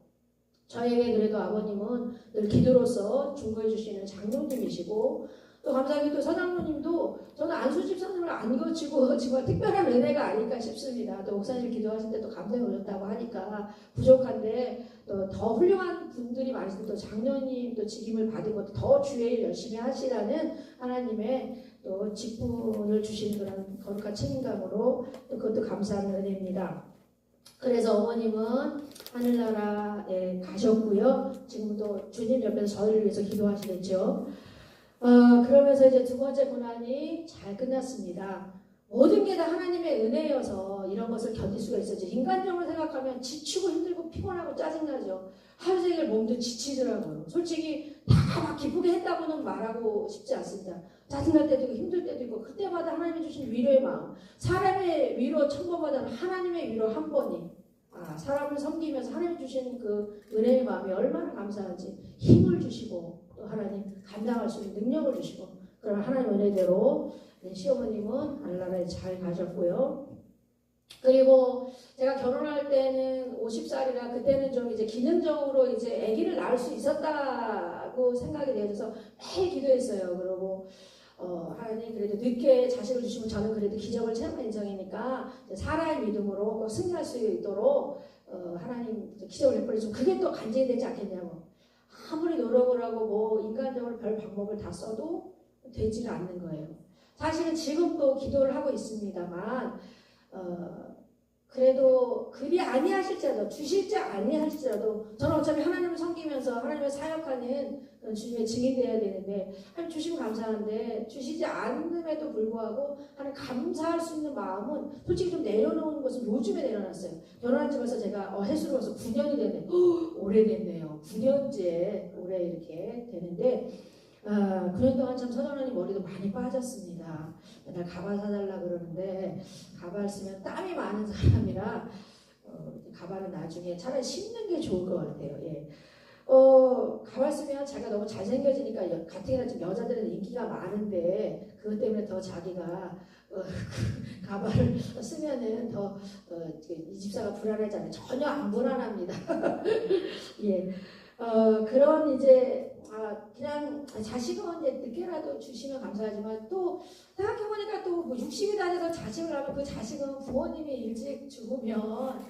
저에게 그래도 아버님은 늘 기도로서 중보해 주시는 장로님이시고 또 감사하게도 서장로님도 저는 안수 집사님을 안 거치고 정말 특별한 은혜가 아닐까 싶습니다. 또 목사님 기도하실 때 또 감동이 오셨다고 하니까 부족한데 또 더 훌륭한 분들이 많으시고 또 장로님 또 직임을 받은 더 주의 일 열심히 하시라는 하나님의 또 직분을 주시는 그런 거룩한 책임감으로 또 그것도 감사한 은혜입니다. 그래서 어머님은 하늘나라에 가셨고요. 지금도 주님 옆에서 저희를 위해서 기도하시겠죠. 그러면서 이제 두 번째 고난이 잘 끝났습니다. 모든 게 다 하나님의 은혜여서 이런 것을 견딜 수가 있었죠. 인간적으로 생각하면 지치고 힘들고 피곤하고 짜증나죠. 하루 종일 몸도 지치더라고요. 솔직히 다 막 기쁘게 했다고는 말하고 싶지 않습니다. 짜증날 때도 있고 힘들 때도 있고 그때마다 하나님이 주신 위로의 마음. 사람의 위로 1000번보다는 하나님의 위로 한 번이 사람을 섬기면서 하나님 주신 그 은혜의 마음이 얼마나 감사한지 힘을 주시고 또 하나님 감당할 수 있는 능력을 주시고 그럼 하나님 은혜대로 시어머님은 하늘나라에 잘 가셨고요. 그리고 제가 결혼할 때는 50살이라 그때는 좀 이제 기능적으로 이제 아기를 낳을 수 있었다고 생각이 되어서 매일 기도했어요. 그리고 하나님 그래도 늦게 자식을 주시면 저는 그래도 기적을 체험한 인생이니까 사라의 믿음으로 꼭 승리할 수 있도록 하나님 기적을 내버려주면 그게 또 간증이 되지 않겠냐고. 아무리 노력을 하고 뭐 인간적으로 별 방법을 다 써도 되지가 않는 거예요. 사실은 지금도 기도를 하고 있습니다만 그래도 그리 아니하실지라도 주실지 아니하실지라도 저는 어차피 하나님을 섬기면서 하나님을 사역하는 그런 주님의 증인 되어야 되는데 하나님 주시면 감사한데 주시지 않음에도 불구하고 하나님 감사할 수 있는 마음은 솔직히 좀 내려놓은 것은 요즘에 내려놨어요. 결혼한 지 벌써 제가 횟수로 벌써 9년이 됐네요. 오래됐네요. 9년째 올해 이렇게 되는데 9년 동안 참 서정원님 머리도 많이 빠졌습니다. 맨날 가발 사달라 그러는데 가발 쓰면 땀이 많은 사람이라 가발은 나중에 차라리 심는 게 좋을 것 같아요. 예. 가만 있으면 자기가 너무 잘생겨지니까 가뜩이나 지금 여자들은 인기가 많은데 그것 때문에 더 자기가 가발을 쓰면은 더 이 집사가 불안하잖아요. 전혀 안 불안합니다. 예, 그런 이제 그냥 자식은 이제 늦게라도 주시면 감사하지만 또 생각해보니까 또 뭐 60이 다 돼서 자식을 하면 그 자식은 부모님이 일찍 죽으면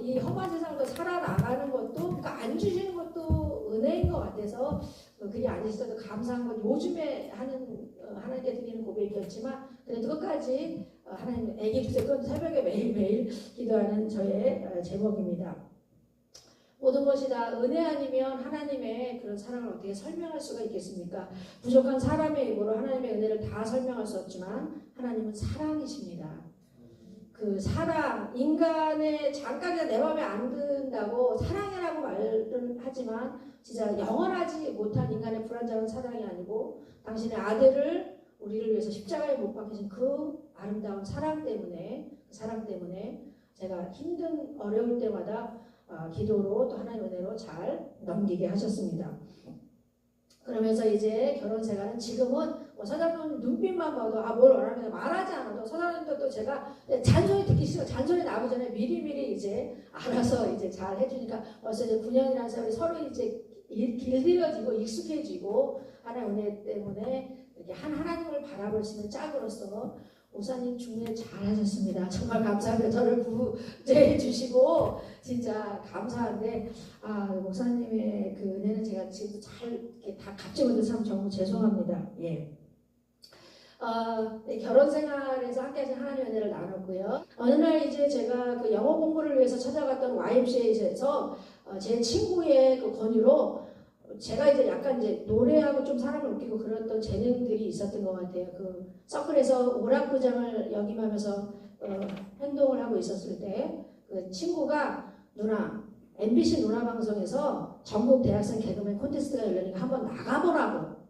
이 험한 세상을 살아나가는 것도, 그러니까 안 주시는 것도 은혜인 것 같아서 그게 아니셔도 감사한 건 요즘에 하나님께 드리는 고백이었지만 그래도 끝까지 하나님 애기 주세 끝 새벽에 매일매일 기도하는 저의 제목입니다. 모든 것이 다 은혜 아니면 하나님의 그런 사랑을 어떻게 설명할 수가 있겠습니까? 부족한 사람의 입으로 하나님의 은혜를 다 설명할 수 없지만 하나님은 사랑이십니다. 그 사랑, 인간의 잠깐이나 내 마음에 안 든다고 사랑이라고 말은 하지만 진짜 영원하지 못한 인간의 불완전한 사랑이 아니고 당신의 아들을 우리를 위해서 십자가에 못 박히신 그 아름다운 사랑 때문에 제가 힘든 어려울 때마다 기도로 또 하나님의 은혜로 잘 넘기게 하셨습니다. 그러면서 이제 결혼 생활은 지금은 서장님 눈빛만 봐도 뭘 원하는지 말하지 않아도 서장님도 또 제가 잔소리 듣기 싫어. 잔소리 나오기 전에 미리미리 이제 알아서 이제 잘 해주니까 벌써 이제 9년이라는 세월이 서로 이제 길들여지고 익숙해지고 하나님 은혜 때문에 이렇게 하나님을 바라볼 수 있는 짝으로서 목사님 중매 잘 하셨습니다. 정말 감사합니다. 저를 구제해 주시고 진짜 감사한데 목사님의 그 은혜는 제가 지금 잘 이렇게 다 갚지 못해서 참 정말 죄송합니다. 예. 결혼 생활에서 함께 하신 하나님의 은혜를 나눴고요. 어느 날 이제 제가 그 영어 공부를 위해서 찾아갔던 YMCA에서 제 친구의 그 권유로 제가 이제 약간 이제 노래하고 좀 사람을 웃기고 그랬던 재능들이 있었던 것 같아요. 그 서클에서 오락부장을 역임하면서 행동을 하고 있었을 때 그 친구가 누나 MBC 누나 방송에서 전국 대학생 개그맨 콘테스트가 열리니까 한번 나가보라고.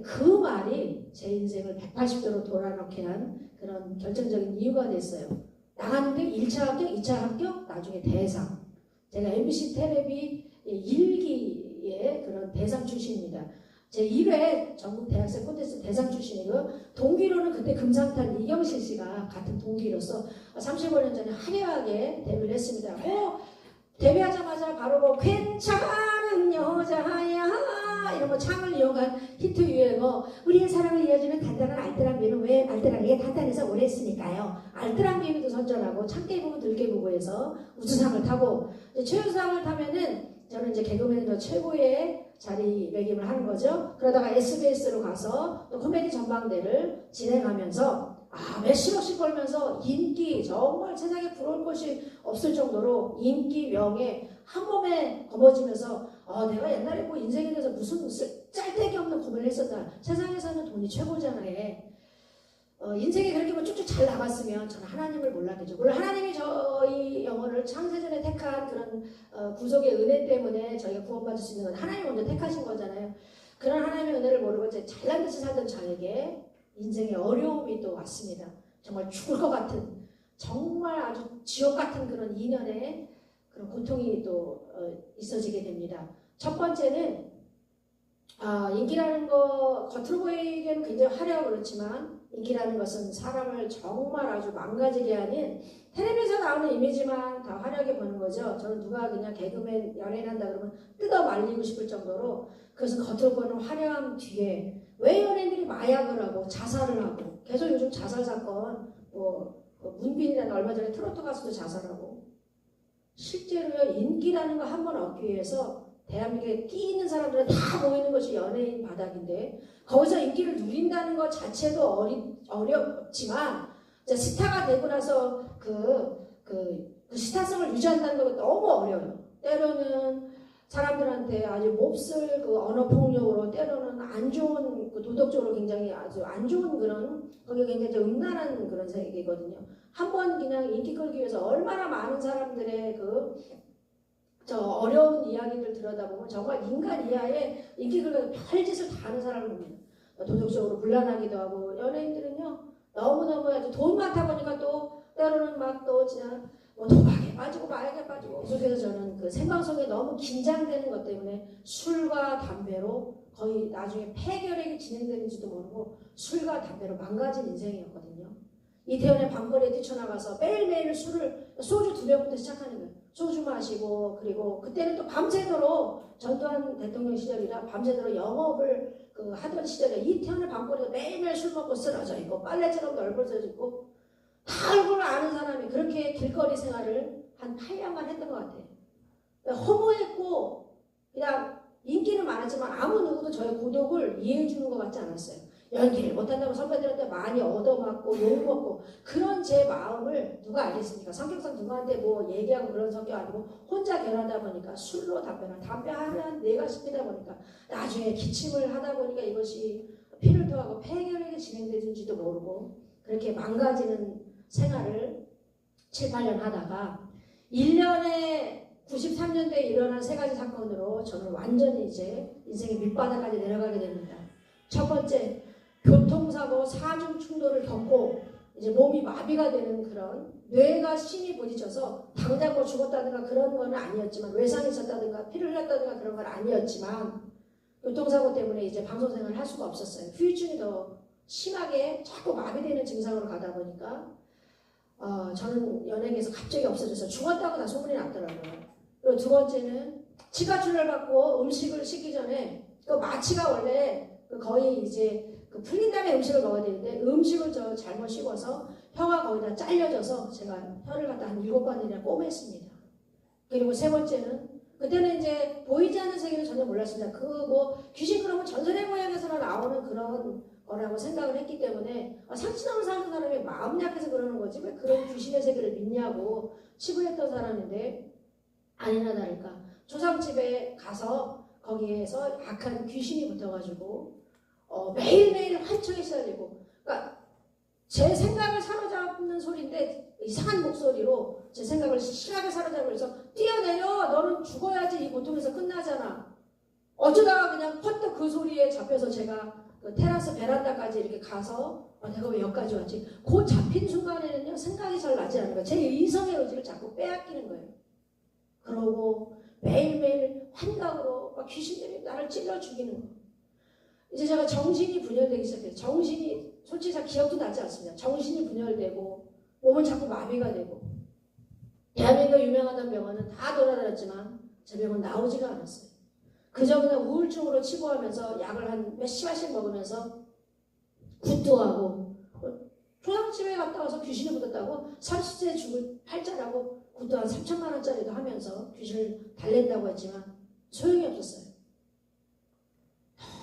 그 말이 제 인생을 180도로 돌아놓게 한 그런 결정적인 이유가 됐어요. 나갔는데 1차 합격, 2차 합격, 나중에 대상. 제가 MBC 텔레비 1기의 그런 대상 출신입니다. 제 1회 전국 대학생 콘테스트 대상 출신이고요. 동기로는 그때 금상탄 이경실 씨가 같은 동기로서 35년 전에 화려하게 데뷔를 했습니다. 데뷔하자마자 바로 괜찮은 여자야 이런 거 창을 이용한 히트 유행어 우리의 사랑을 이어주는 단단한 알뜰한 비누 왜 알뜰하게 단단해서 오래 했으니까요. 알뜰한 비누도 선전하고 참깨부부 들깨부부에서 우수상을 타고 최우수상을 타면은 저는 이제 개그맨으로 최고의 자리매김을 하는 거죠. 그러다가 SBS로 가서 또 코미디 전망대를 진행하면서 몇십억씩 벌면서 인기 정말 세상에 부러울 것이 없을 정도로 인기 명예 한 몸에 거머쥐면서 내가 옛날에 뭐 인생에 대해서 무슨 짤데기 없는 고민을 했었다. 세상에서는 돈이 최고잖아요. 인생이 그렇게 뭐 쭉쭉 잘 나갔으면 저는 하나님을 몰랐겠죠. 물론 하나님이 저희 영혼을 창세전에 택한 그런 구속의 은혜 때문에 저희가 구원받을 수 있는 건 하나님이 먼저 택하신 거잖아요. 그런 하나님의 은혜를 모르고 잘난 듯이 살던 저에게 인생의 어려움이 또 왔습니다. 정말 죽을 것 같은 정말 아주 지옥 같은 그런 2년의 그런 고통이 또 있어지게 됩니다. 첫 번째는 인기라는 거 겉으로 보이기에는 굉장히 화려하고 그렇지만 인기라는 것은 사람을 정말 아주 망가지게 하는 텔레비에서 나오는 이미지만 다 화려하게 보는 거죠. 저는 누가 그냥 개그맨 연예인 한다 그러면 뜯어 말리고 싶을 정도로 그것은 겉으로 보는 화려함 뒤에 왜 연예인들이 마약을 하고 자살을 하고 계속 요즘 자살 사건 문빈이라는 얼마 전에 트로트 가수도 자살하고 실제로요 인기라는 거 한 번 얻기 위해서 대한민국에 끼 있는 사람들은 다 모이는 것이 연예인 바닥인데 거기서 인기를 누린다는 것 자체도 어렵지만 스타가 되고 나서 그 스타성을 유지한다는 거 너무 어려워요. 때로는 사람들한테 아주 몹쓸 그 언어 폭력으로 때로는 안 좋은 도덕적으로 굉장히 아주 안 좋은 그런 거기 굉장히 음란한 그런 세계거든요. 한번 그냥 인기 끌기 위해서 얼마나 많은 사람들의 저 어려운 이야기들 들여다보면 정말 인간 이하의 인기 끌기 별짓을 다 하는 사람을 봅니다. 도덕적으로 불안하기도 하고 연예인들은요 너무너무 아주 돈 많다 보니까 또 때로는 막 또 그냥 뭐 도박에 빠지고 마약에 빠지고 계속해서 저는 그 생방송에 너무 긴장되는 것 때문에 술과 담배로 거의 나중에 폐결핵이 진행되는지도 모르고 술과 담배로 망가진 인생이었거든요. 이태원의 밤거리에 뛰쳐나가서 매일매일 소주 2병부터 시작하는 거예요. 소주 마시고 그리고 그때는 또 밤새도록 전두환 대통령 시절이라 밤새도록 영업을 하던 시절에 이태원의 밤거리에 매일매일 술 먹고 쓰러져 있고 빨래처럼 넓어져 있고 다 얼굴을 아는 사람이 그렇게 길거리 생활을 한 8년간 했던 것 같아요. 허무했고 그냥 인기는 많았지만 아무 누구도 저의 고독을 이해해 주는 것 같지 않았어요. 연기를 못한다고 선배들한테 많이 얻어맞고 욕먹고 그런 제 마음을 누가 알겠습니까? 성격상 누구한테 뭐 얘기하고 그런 성격 아니고 혼자 결혼하다 보니까 술로 담배 하면 내가 씹히다 보니까 나중에 기침을 하다 보니까 이것이 피를 토하고 폐결핵이 진행되는지도 모르고 그렇게 망가지는 생활을 7, 8년 하다가 1년에 93년도에 일어난 3가지 사건으로 저는 완전히 이제 인생의 밑바닥까지 내려가게 됩니다. 첫 번째, 교통사고 4중 충돌을 겪고 이제 몸이 마비가 되는 그런 뇌가 심히 부딪혀서 당장고 죽었다든가 그런 건 아니었지만 외상이 있었다든가 피를 흘렸다든가 그런 건 아니었지만 교통사고 때문에 이제 방송생활을 할 수가 없었어요. 후유증이 더 심하게 자꾸 마비되는 증상으로 가다 보니까 저는 연예계에서 갑자기 없어져서 죽었다고 다 소문이 났더라고요. 그리고 두 번째는 치과출혈 받고 음식을 씻기 전에 그 마취가 원래 거의 이제 풀린 다음에 음식을 먹어야 되는데 음식을 저 잘못 씹어서 혀가 거의 다 잘려져서 제가 혀를 갖다 한 7번이나 꼬맸습니다. 그리고 세 번째는 그때는 이제 보이지 않는 세계는 전혀 몰랐습니다. 귀신 그러면 전설의 고향에서나 나오는 그런 거라고 생각을 했기 때문에 상치남을 사는 사람이 마음 약해서 그러는 거지 왜 그런 귀신의 세계를 믿냐고 치부했던 사람인데 아니나 다를까 조상집에 가서 거기에서 악한 귀신이 붙어가지고 매일매일 환청이 시작되고 그러니까 제 생각을 사로잡는 소리인데 이상한 목소리로 제 생각을 심하게 사로잡으면서 뛰어내려 너는 죽어야지 이 고통에서 끝나잖아. 어쩌다가 그냥 퍼뜩 그 소리에 잡혀서 제가 그 테라스 베란다까지 이렇게 가서 내가 왜 여기까지 왔지? 그 잡힌 순간에는요 생각이 잘 나지 않는 거예요. 제 이성의 의지를 자꾸 빼앗기는 거예요. 그러고 매일매일 환각으로 막 귀신들이 나를 찔러 죽이는 거예요. 이제 제가 정신이 분열되기 시작해요. 정신이 솔직히 잘 기억도 나지 않습니다. 정신이 분열되고 몸은 자꾸 마비가 되고 대한민국 유명하던 병원은 다 돌아다녔지만 제 병은 나오지가 않았어요. 그저 그냥 우울증으로 치부하면서 약을 한 몇십 알씩 먹으면서 굿도하고 조상집에 갔다 와서 귀신이 붙었다고 30세 죽을 팔자라고 굿도 한 3천만 원짜리도 하면서 귀신을 달랜다고 했지만 소용이 없었어요.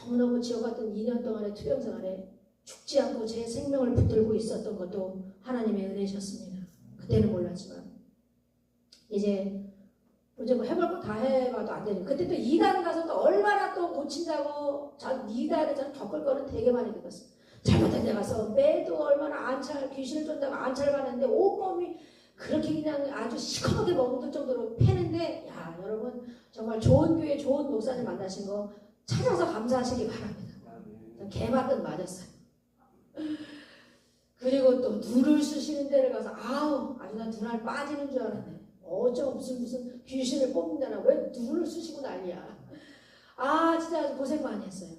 너무너무 지옥 같은 2년 동안의 투병 생활에 죽지 않고 제 생명을 붙들고 있었던 것도 하나님의 은혜셨습니다. 그때는 몰랐지만 이제 뭐 해볼 거 다 해봐도 안 되는 그때 또 이단 가서 또 얼마나 또 고친다고 이단에 저는 겪을 거는 되게 많이 겪었어요. 잘못된 데 가서 매도 얼마나 귀신을 쫓다가 안찰받았는데 온몸이 그렇게 그냥 아주 시커멓게 먹을 정도로 패는데 야 여러분 정말 좋은 교회 좋은 목사님 만나신 거 찾아서 감사하시기 바랍니다. 개 맞듯 맞았어요. 그리고 또 눈을 쓰시는 데를 가서 아주 난 눈알 빠지는 줄 알았네. 무슨 귀신을 뽑는다나 왜 눈을 쓰시고 난리야. 진짜 고생 많이 했어요.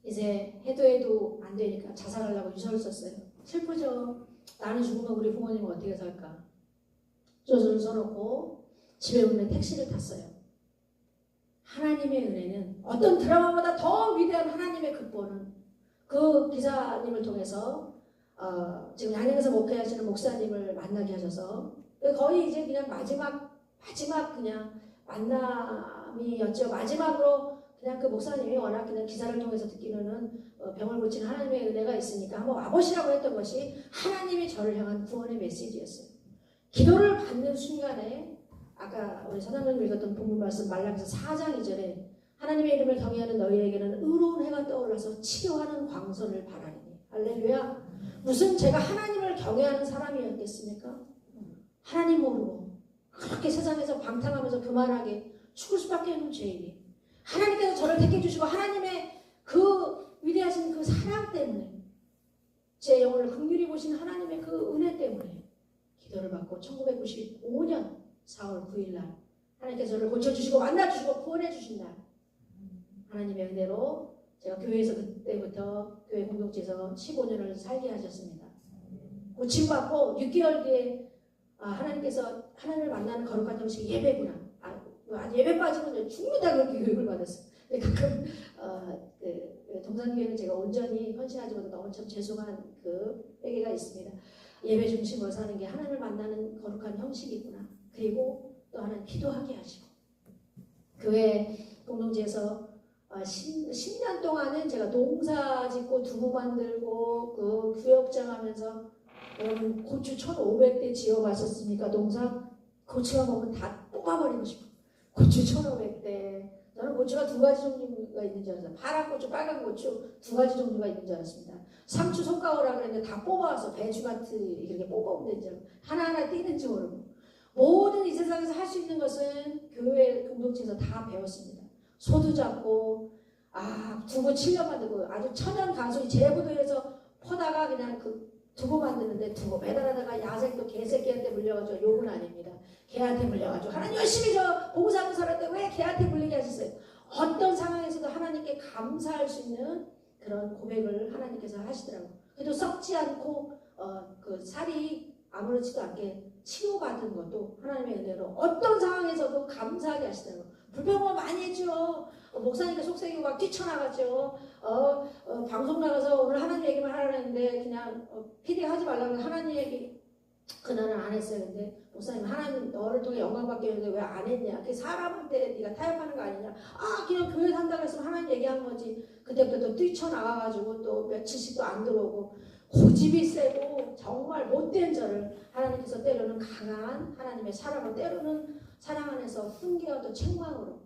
이제 해도 안 되니까 자살하려고 유서를 썼어요. 슬프죠. 나는 죽으면 우리 부모님은 어떻게 살까. 조서를 써놓고 집에 오는 택시를 탔어요. 하나님의 은혜는 어떤 드라마보다 더 위대한 하나님의 극보는 그 기사님을 통해서 지금 양양에서 목회하시는 목사님을 만나게 하셔서 거의 이제 그냥 마지막 그냥 만남이었죠. 마지막으로 그냥 그 목사님이 워낙 그냥 기사를 통해서 듣기로는 병을 고치는 하나님의 은혜가 있으니까 한번 와보시라고 했던 것이 하나님이 저를 향한 구원의 메시지였어요. 기도를 받는 순간에 아까 우리 사장님 읽었던 본문 말씀 말라기서 4장 2절에 하나님의 이름을 경외하는 너희에게는 의로운 해가 떠올라서 치료하는 광선을 바라리니 할렐루야. 무슨 제가 하나님을 경외하는 사람이었겠습니까? 하나님 모르고 그렇게 세상에서 방탕하면서 교만하게 죽을 수밖에 없는 죄인이 하나님께서 저를 택해 주시고 하나님의 그 위대하신 그 사랑 때문에 제 영혼을 긍휼히 보신 하나님의 그 은혜 때문에 기도를 받고 1995년 4월 9일 날 하나님께서 저를 고쳐주시고 만나주시고 구원해주신 날 하나님의 은혜로 제가 교회에서 그때부터 교회 공동체에서 15년을 살게 하셨습니다. 고침받고 6개월 뒤에 하나님께서 하나님을 만나는 거룩한 형식이 예배구나. 예배 빠지면 죽는다 그렇게 교육을 받았어요. 근데 가끔 동산교회는 제가 온전히 헌신하지 못해서 너무 참 죄송한 그 회개가 있습니다. 예배 중심으로 사는 게 하나님을 만나는 거룩한 형식이구나. 그리고 또 하나님 기도하게 하시고 교회 공동체에서 10년 동안은 제가 농사 짓고 두부 만들고 그 구역장 하면서 여러분 고추 1,500대 지어봤었습니까? 농사 고추가 먹으면 다 뽑아버리고 싶어. 고추 1,500대. 저는 고추가 두 가지 종류가 있는 줄 알았어요. 파란 고추, 빨간 고추 두 가지 종류가 있는 줄 알았습니다. 상추 손가오라 그랬는데 다 뽑아와서 배추같이 이렇게 뽑아오면 되죠. 하나하나 띄는지 모르고. 모든 이 세상에서 할 수 있는 것은 교회 공동체에서 다 배웠습니다. 소도 잡고 두부 7년 만들고 아주 천연 가수이 제부도에서 퍼다가 그냥 그 두부 만드는데 두부 매달아다가 야생도 개새끼한테 물려가지고 욕은 아닙니다. 개한테 물려가지고 하나님 열심히 저 봉사하는 살았는데 왜 개한테 물리게 하셨어요? 어떤 상황에서도 하나님께 감사할 수 있는 그런 고백을 하나님께서 하시더라고요. 그래도 썩지 않고 그 살이 아무렇지도 않게 치료받은 것도 하나님의 은혜로 어떤 상황에서도 감사하게 하시더라고요. 불평만 많이 했죠. 목사님께 속삭이고 막 뛰쳐나갔죠. 방송 나가서 오늘 하나님 얘기만 하라고 했는데 그냥 PD 하지 말라고 하나님 얘기 그날은 안 했어요. 근데 목사님 하나님 너를 통해 영광 받게 했는데 왜 안 했냐. 그 사람한테 네가 타협하는 거 아니냐. 그냥 교회 산다고 했으면 하나님 얘기한 거지. 그때부터 또 뛰쳐나가가지고 또 며칠씩도 안 들어오고 고집이 세고 정말 못된 저를 하나님께서 때로는 강한 하나님의 사랑을 때로는 사랑 안에서 훈계와 또 책망으로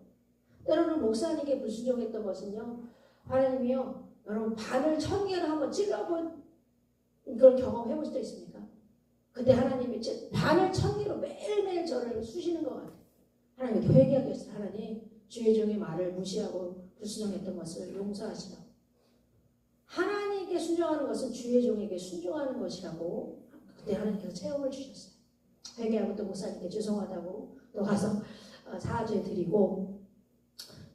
때로는 목사님께 불순종했던 것은요. 하나님이요. 여러분 바늘 1000개를 한번 찔러본 그런 경험 해보실 수 있습니까? 그때 하나님이 바늘 1000개로 매일매일 저를 쑤시는 것 같아요. 하나님 회개하게 했어요. 하나님 주의 종의 말을 무시하고 불순종했던 것을 용서하시라고. 하나님께 순종하는 것은 주의 종에게 순종하는 것이라고 그때 하나님께서 체험을 주셨어요. 회개하고 또 목사님께 죄송하다고 또 가서 사죄 드리고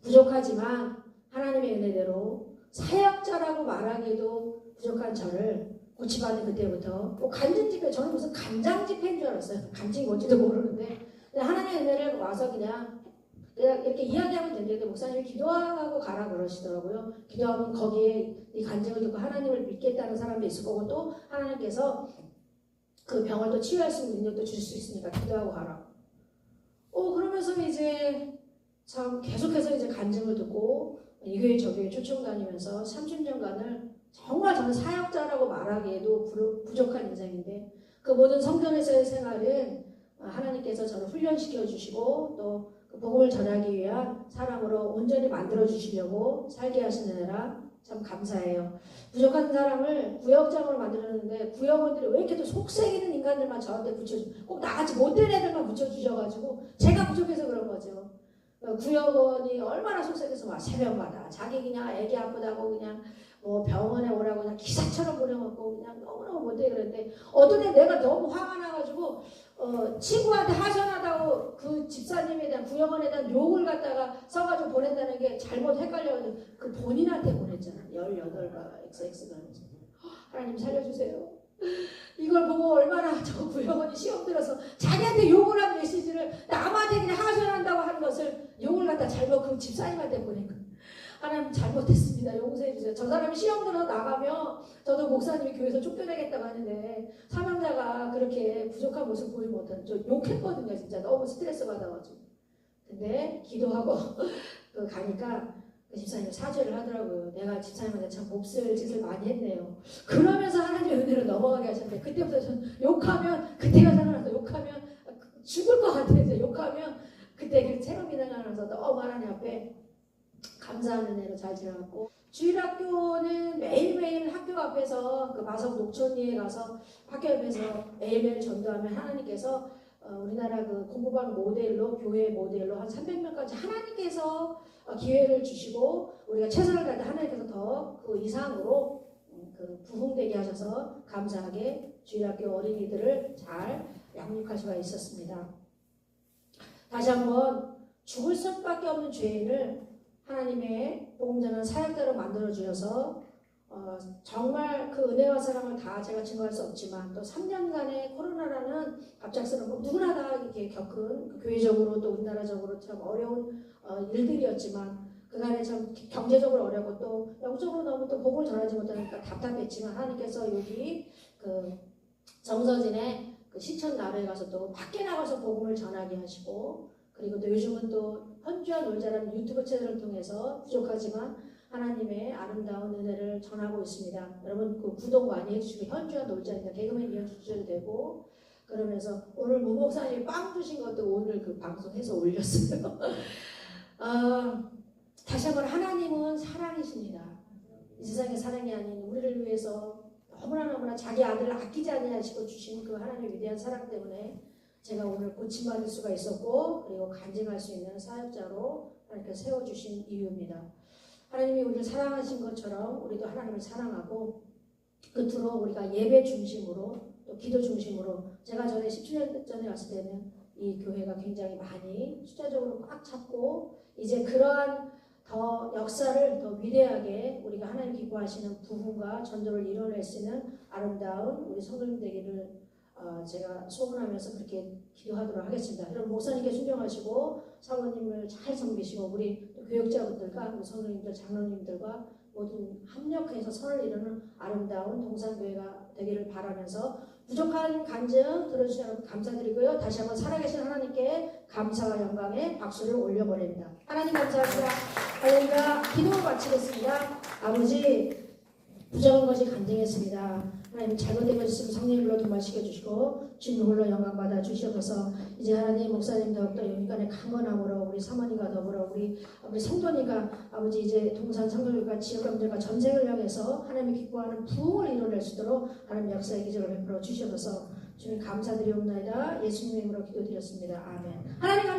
부족하지만 하나님의 은혜대로 사역자라고 말하기에도 부족한 저를 고침받은 그때부터 간증 집회 저는 무슨 간장 집회인 줄 알았어요. 간증이 뭔지도 모르는데 하나님의 은혜를 와서 그냥 이렇게 이야기하면 되는데 목사님이 기도하고 가라 그러시더라고요. 기도하면 거기에 이 간증을 듣고 하나님을 믿겠다는 사람도 있을 거고 또 하나님께서 그 병을 또 치유할 수 있는 능력도 줄 수 있으니까 기도하고 가라. 그러면서 이제 참 계속해서 이제 간증을 듣고 이 교회 저 교회 초청 다니면서 30년간을 정말 저는 사역자라고 말하기에도 부족한 인생인데 그 모든 성전에서의 생활은 하나님께서 저를 훈련시켜 주시고 또 그 복음을 전하기 위한 사람으로 온전히 만들어 주시려고 살게 하시느라 참 감사해요. 부족한 사람을 구역장으로 만들었는데 구역원들이 왜 이렇게 또 속색이는 인간들만 저한테 꼭 나같이 못된 애들만 붙여주셔가지고 제가 부족해서 그런 거죠. 구역원이 얼마나 속색해서 막 새벽마다 자기 그냥 애기 아프다고 그냥 뭐 병원에 오라고 그냥 기사처럼 보내먹고 그냥 너무너무 못돼 그랬는데 어떤 애 내가 너무 화가 나가지고 친구한테 하소연하다고 그 집사님에 대한 구역원에 대한 욕을 갖다가 써가지고 보낸다는 게 잘못 헷갈려가지고 그 본인한테 보냈잖아. 18가 XX가 하나님 살려주세요. 이걸 보고 얼마나 저 구역원이 시험 들어서 자기한테 욕을 한 메시지를 남한테 그냥 하소연한다고 하는 것을 욕을 갖다 잘못 그 집사님한테 보낸 거예요. 하나님 잘못했습니다. 용서해 주세요. 저 사람이 시험 들어 나가면 저도 목사님이 교회에서 쫓겨내겠다고 하는데 사명자가 그렇게 부족한 모습 보이지 못하는 저 욕했거든요. 진짜 너무 스트레스 받아가지고. 근데 기도하고 가니까 그 집사님이 사죄를 하더라고요. 내가 집사님한테 참 몹쓸 짓을 많이 했네요. 그러면서 하나님의 은혜로 넘어가게 하셨는데 그때부터 저는 욕하면 그때가 생각나서 욕하면 죽을 것 같아요. 이제 욕하면 그때 그 체험이 생각나서 너무 하나님 앞에 감사하는 은혜로 잘 지나갔고 주일학교는 매일매일 학교 앞에서 그 마석 녹천리에 가서 학교 앞에서 매일매일 전도하면 하나님께서 우리나라 그 공부방 모델로 교회 모델로 한 300명까지 하나님께서 기회를 주시고 우리가 최선을 다해 하나님께서 더 그 이상으로 그 부흥되게 하셔서 감사하게 주일학교 어린이들을 잘 양육할 수가 있었습니다. 다시 한번 죽을 수밖에 없는 죄인을 하나님의 복음 전하는 사역자로 만들어 주셔서 정말 그 은혜와 사랑을 다 제가 증거할 수 없지만 또 3년간의 코로나라는 갑작스러운 누구나 다 이렇게 겪은 그 교회적으로 또 우리나라적으로 참 어려운 일들이었지만 그간에 참 경제적으로 어렵고 또 영적으로 너무 또 복음을 전하지 못하니까 답답했지만 하나님께서 여기 그 정서진의 그 시천 나루에 가서 또 밖에 나가서 복음을 전하게 하시고 그리고 또 요즘은 또 현주와 놀자라는 유튜브 채널을 통해서 부족하지만 하나님의 아름다운 은혜를 전하고 있습니다. 여러분 그 구독 많이 해주시고 현주와 놀자니까 개그맨 이어주셔도 되고 그러면서 오늘 무 목사님이 빵 주신 것도 오늘 그 방송해서 올렸어요. 다시 한번 하나님은 사랑이십니다. 이 세상의 사랑이 아닌 우리를 위해서 너무나 자기 아들을 아끼지 아니하시고 주신 그 하나님의 위대한 사랑 때문에 제가 오늘 고침받을 수가 있었고 그리고 간증할 수 있는 사역자로 하나님께서 세워주신 이유입니다. 하나님이 우리를 사랑하신 것처럼 우리도 하나님을 사랑하고 끝으로 우리가 예배 중심으로 또 기도 중심으로 제가 전에 17년 전에 왔을 때는 이 교회가 굉장히 많이 숫자적으로 꽉 찼고 이제 그러한 더 역사를 더 위대하게 우리가 하나님 기뻐하시는 부흥과 전도를 이뤄낼 수 있는 아름다운 우리 성도님 되기를 제가 소원하면서 그렇게 기도하도록 하겠습니다. 여러분 목사님께 순종하시고 사모님을 잘 섬기시고 우리 교역자분들과 우리 성도님들 장로님들과 모든 합력해서 선을 이루는 아름다운 동산교회가 되기를 바라면서 부족한 간증 들어주신 여러분 감사드리고요. 다시 한번 살아계신 하나님께 감사와 영광의 박수를 올려보냅니다. 하나님 감사합니다. 할렐루야. 기도를 마치겠습니다. 아버지 부정한 것이 간증했습니다. 하나님 잘못된 것이 있으면 성령님으로 도말시켜 주시고 주님 홀로 영광 받아 주시옵소서. 이제 하나님 목사님 더욱더 영육간의 강건함으로 우리 사모님과 더불어 우리 성도님과 아버지 이제 동산 성도들과 지역감들과 전쟁을 향해서 하나님이 기뻐하는 부흥을 이뤄낼 수 있도록 하나님 역사의 기적을 베풀어 주시옵소서. 주님 감사드리옵나이다. 예수님의 이름으로 기도드렸습니다. 아멘. 하나님 감사합니다.